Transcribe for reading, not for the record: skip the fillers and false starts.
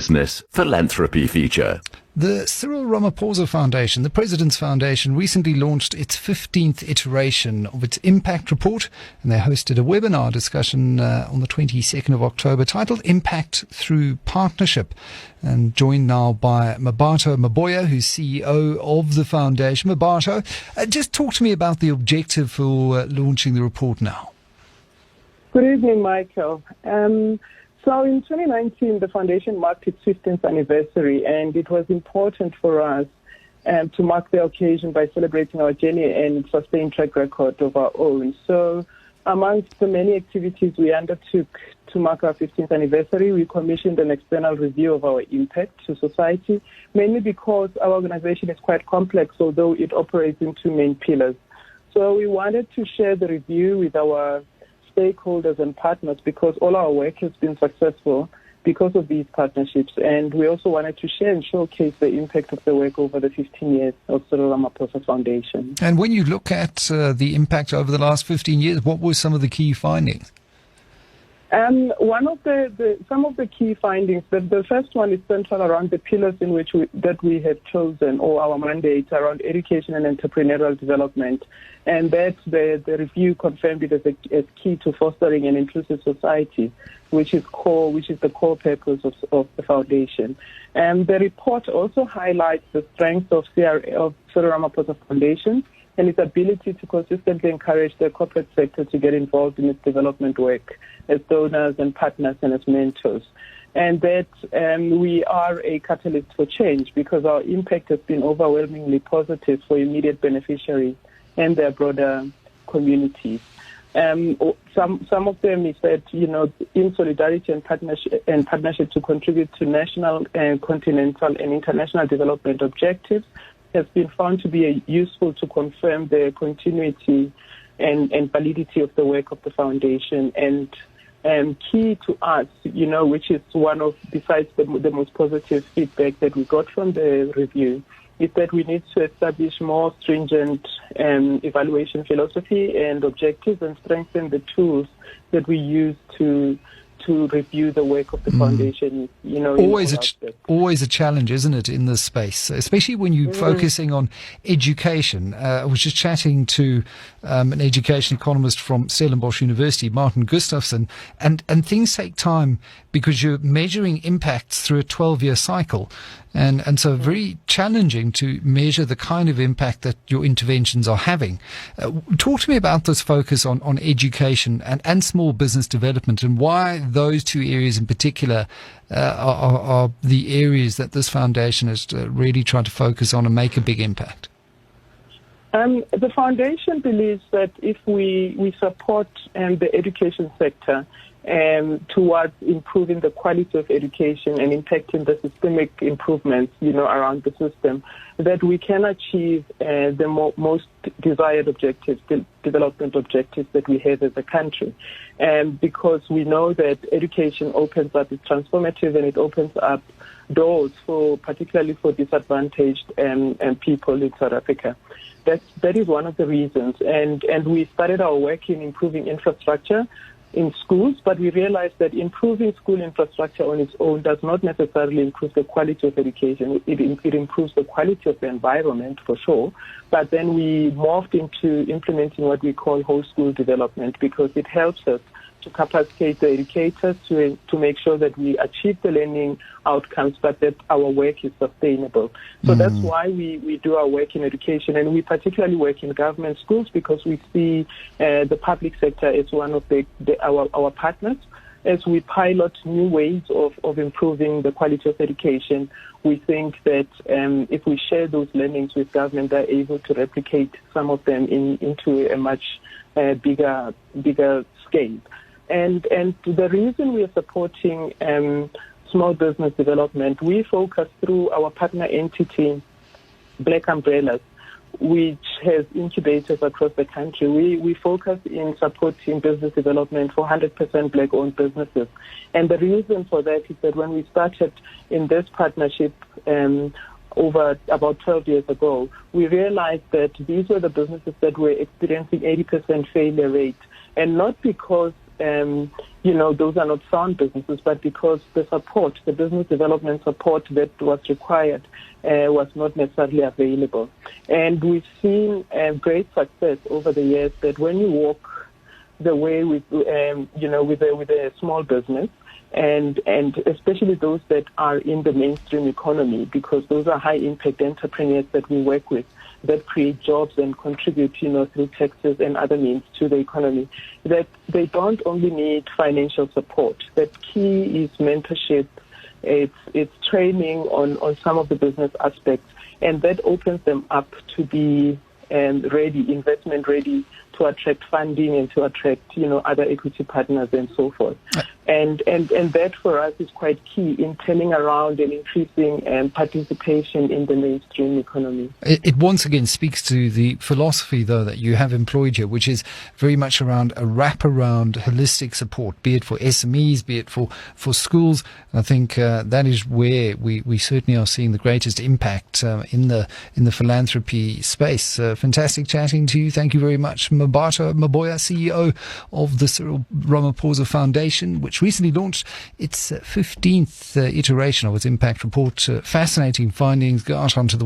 Business Philanthropy feature. The Cyril Ramaphosa Foundation, the President's Foundation, recently launched its 15th iteration of its impact report, and they hosted a webinar discussion on the 22nd of October titled Impact Through Partnership, and joined now by Mmabatho Maboya, who's CEO of the foundation. Mmabatho, just talk to me about the objective for launching the report now. Good evening, Michael. So in 2019, the foundation marked its 15th anniversary, and it was important for us to mark the occasion by celebrating our journey and sustained track record of our own. So amongst the many activities we undertook to mark our 15th anniversary, we commissioned an external review of our impact to society, mainly because our organization is quite complex, although it operates in two main pillars. So we wanted to share the review with our stakeholders and partners because all our work has been successful because of these partnerships, and we also wanted to share and showcase the impact of the work over the 15 years of Cyril Ramaphosa Foundation. And when you look at the impact over the last 15 years, what were some of the key findings? Some of the key findings, the first one is central around the pillars in which we have chosen, or our mandate around education and entrepreneurial development, and that the review confirmed it as key to fostering an inclusive society, which is the core purpose of the foundation. And the report also highlights the strength of Cyril Ramaphosa Foundation and its ability to consistently encourage the corporate sector to get involved in its development work as donors and partners and as mentors. And that we are a catalyst for change because our impact has been overwhelmingly positive for immediate beneficiaries and their broader communities. Some of them is that, in solidarity and partnership to contribute to national and continental and international development objectives has been found to be useful to confirm the continuity and validity of the work of the foundation. And key to us, which is one of, besides the most positive feedback that we got from the review, is that we need to establish more stringent evaluation philosophy and objectives and strengthen the tools that we use to review the work of the foundation. Always a challenge, isn't it, in this space, especially when you're focusing on education. I was just chatting to an education economist from Stellenbosch University, Martin Gustafsson, and things take time because you're measuring impacts through a 12-year cycle. And so very challenging to measure the kind of impact that your interventions are having. Talk to me about this focus on education and small business development and why those two areas in particular are the areas that this foundation is really trying to focus on and make a big impact. The foundation believes that if we support the education sector towards improving the quality of education and impacting the systemic improvements, around the system, that we can achieve the most desired objectives, the development objectives that we have as a country. Because we know that education opens up, it's transformative, and it opens up doors particularly for disadvantaged people in South Africa. That is one of the reasons. And we started our work in improving infrastructure in schools, but we realized that improving school infrastructure on its own does not necessarily improve the quality of education. It improves the quality of the environment for sure, but then we morphed into implementing what we call whole school development because it helps us to capacitate the educators to make sure that we achieve the learning outcomes, but that our work is sustainable. So that's why we do our work in education, and we particularly work in government schools because we see the public sector as one of our partners. As we pilot new ways of improving the quality of education, we think that if we share those learnings with government, they're able to replicate some of them into a much bigger scale. And the reason we are supporting small business development, we focus through our partner entity, Black Umbrellas, which has incubators across the country. We focus in supporting business development for 100% Black-owned businesses. And the reason for that is that when we started in this partnership over about 12 years ago, we realized that these were the businesses that were experiencing 80% failure rate. And not because those are not sound businesses, but because the support, the business development support that was required was not necessarily available. And we've seen great success over the years that when you walk the way with a small business, and especially those that are in the mainstream economy, because those are high-impact entrepreneurs that we work with that create jobs and contribute, through taxes and other means to the economy, that they don't only need financial support. That key is mentorship, it's training on some of the business aspects, and that opens them up to be ready, investment ready, to attract funding and to attract, other equity partners and so forth. And that for us is quite key in turning around and increasing participation in the mainstream economy. It once again speaks to the philosophy, though, that you have employed here, which is very much around a wraparound holistic support, be it for SMEs, be it for schools. I think that is where we certainly are seeing the greatest impact in the philanthropy space. Fantastic chatting to you. Thank you very much. Mmabatho Maboya, CEO of the Cyril Ramaphosa Foundation, which recently launched its 15th iteration of its impact report. Fascinating findings. Go out onto the